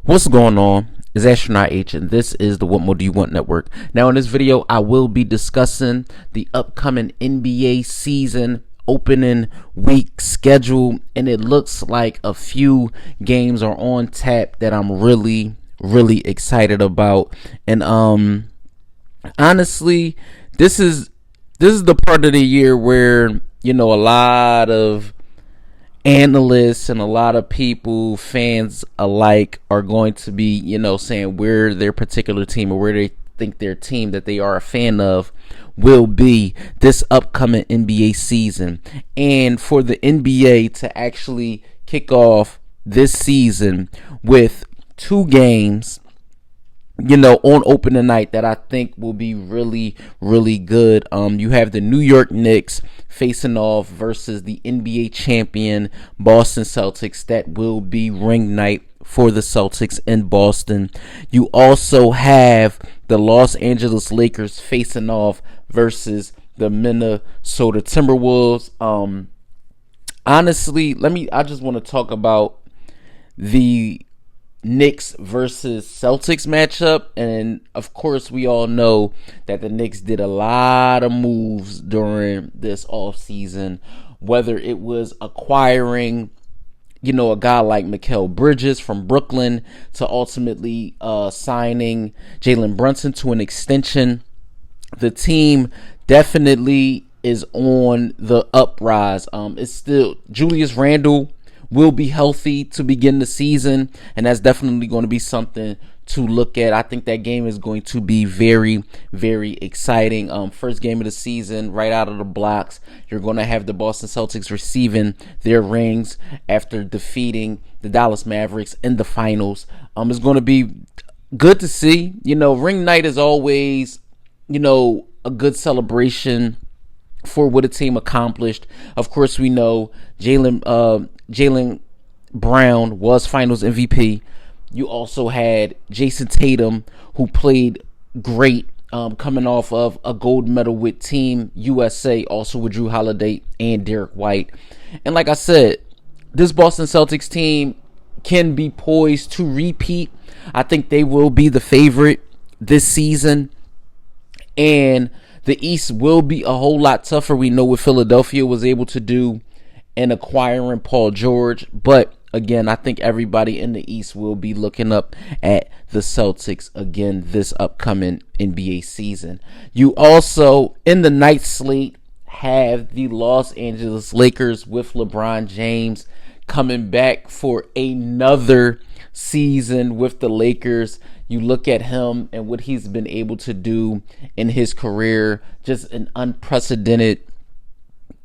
What's going on? It's Astronaut H, and this is the What More Do You Want Network. Now, in this video, I will be discussing the upcoming NBA season opening week schedule, and it looks like a few games are on tap that I'm really excited about. And honestly, this is the part of the year where a lot of analysts and a lot of people, fans alike, are going to be, saying where their particular team or where they think their team that they are a fan of will be this upcoming NBA season. And for the NBA to actually kick off this season with two games on opening night that I think will be really good. You have the New York Knicks facing off versus the NBA champion Boston Celtics. That will be ring night for the Celtics in Boston. You also have the Los Angeles Lakers facing off versus the Minnesota Timberwolves. Honestly, I just want to talk about the Knicks versus Celtics matchup, and of course we all know that the Knicks did a lot of moves during this offseason, whether it was acquiring a guy like Mikal Bridges from Brooklyn to ultimately signing Jalen Brunson to an extension. The team definitely is on the uprise. It's still Julius Randle will be healthy to begin the season, and that's definitely going to be something to look at. I think that game is going to be very exciting. First game of the season, right out of the blocks, you're going to have the Boston Celtics receiving their rings after defeating the Dallas Mavericks in the finals. It's going to be good to see. Ring night is always, a good celebration for what a team accomplished. Of course, we know Jaylen Brown was Finals MVP. You also had Jason Tatum, who played great, coming off of a gold medal with Team USA, also with Jrue Holiday and Derek White. And like I said, this Boston Celtics team can be poised to repeat. I think they will be the favorite this season, and the East will be a whole lot tougher. We know what Philadelphia was able to do in acquiring Paul George. But again, I think everybody in the East will be looking up at the Celtics again this upcoming NBA season. You also, in the night slate, have the Los Angeles Lakers with LeBron James coming back for another season with the Lakers. You look at him and what he's been able to do in his career, just an unprecedented,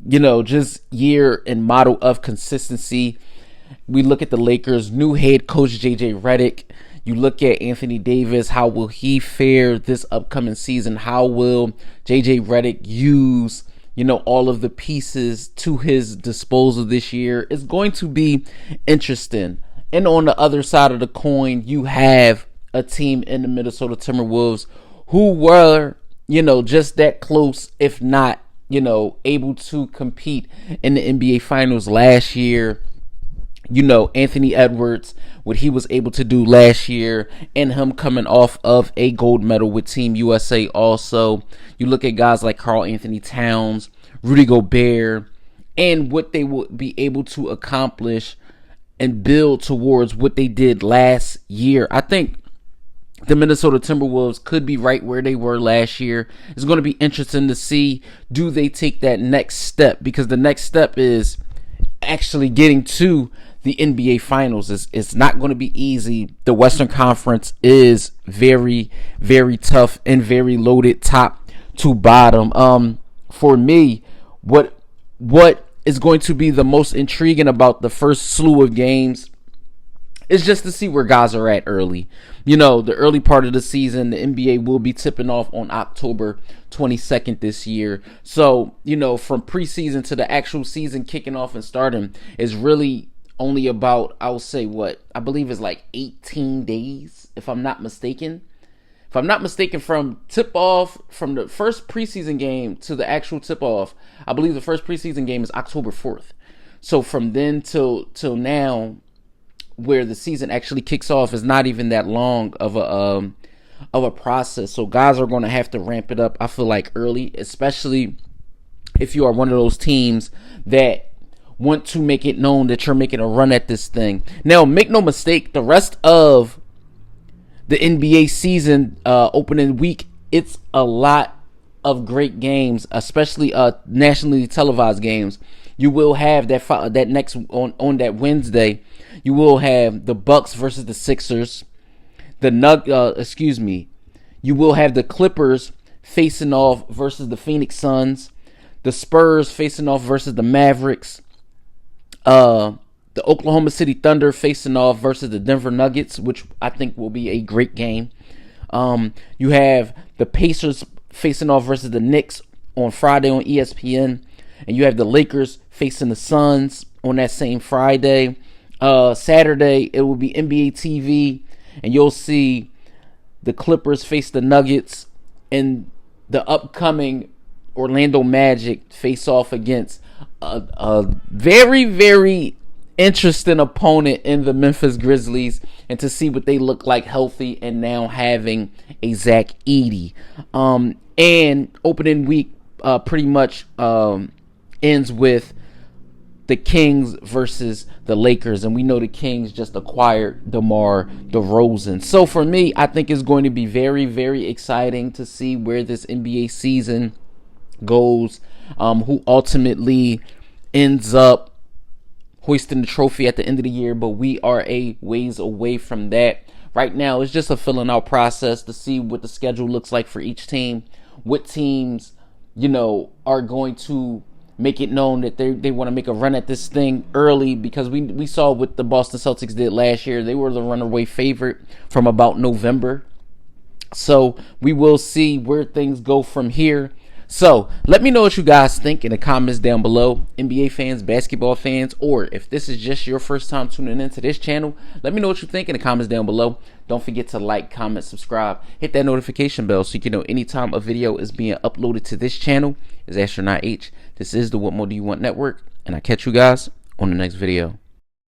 just year and model of consistency. We look at the Lakers' new head coach, JJ Redick. You look at Anthony Davis. How will he fare this upcoming season? How will JJ Redick use, all of the pieces to his disposal this year? It's going to be interesting. And on the other side of the coin, you have a team in the Minnesota Timberwolves who were, just that close, if not, able to compete in the NBA Finals last year. Anthony Edwards, what he was able to do last year, and him coming off of a gold medal with Team USA also. You look at guys like Karl Anthony Towns, Rudy Gobert, and what they would be able to accomplish and build towards what they did last year. I think the Minnesota Timberwolves could be right where they were last year. It's going to be interesting to see, do they take that next step? Because the next step is actually getting to the NBA Finals. It's not going to be easy. The Western Conference is very tough and very loaded top to bottom. For me, what is going to be the most intriguing about the first slew of games is just to see where guys are at early. The early part of the season, the NBA will be tipping off on October 22nd this year. So, from preseason to the actual season kicking off and starting is really only about, I would say, I believe is like 18 days, if I'm not mistaken. If I'm not mistaken, from tip-off, from the first preseason game to the actual tip-off, I believe the first preseason game is October 4th. So from then till now, where the season actually kicks off is not even that long of a process. So guys are going to have to ramp it up, I feel like, early, especially if you are one of those teams that want to make it known that you're making a run at this thing. Now, make no mistake, the rest of the NBA season opening week, it's a lot of great games, especially nationally televised games. You will have that next on that Wednesday. You will have the Bucks versus the Sixers. You will have the Clippers facing off versus the Phoenix Suns. The Spurs facing off versus the Mavericks. The Oklahoma City Thunder facing off versus the Denver Nuggets, which I think will be a great game. You have the Pacers facing off versus the Knicks on Friday on ESPN. And you have the Lakers facing the Suns on that same Friday. Saturday, it will be NBA TV. And you'll see the Clippers face the Nuggets. And the upcoming Orlando Magic face off against a very, very interesting opponent in the Memphis Grizzlies, and to see what they look like healthy and now having a Zach Edey. And opening week pretty much ends with the Kings versus the Lakers, and we know the Kings just acquired DeMar DeRozan. So for me, I think it's going to be very, very exciting to see where this NBA season goes, who ultimately ends up hoisting the trophy at the end of the year, but we are a ways away from that. Right now, it's just a filling out process to see what the schedule looks like for each team, what teams, are going to make it known that they want to make a run at this thing early, because we saw what the Boston Celtics did last year. They were the runaway favorite from about November. So we will see where things go from here. So let me know what you guys think in the comments down below. NBA fans, basketball fans, or if this is just your first time tuning into this channel, let me know what you think in the comments down below. Don't forget to like, comment, subscribe, hit that notification bell so you can know anytime a video is being uploaded to this channel. It's Astronaut H. This is the What More Do You Want Network, and I'll catch you guys on the next video.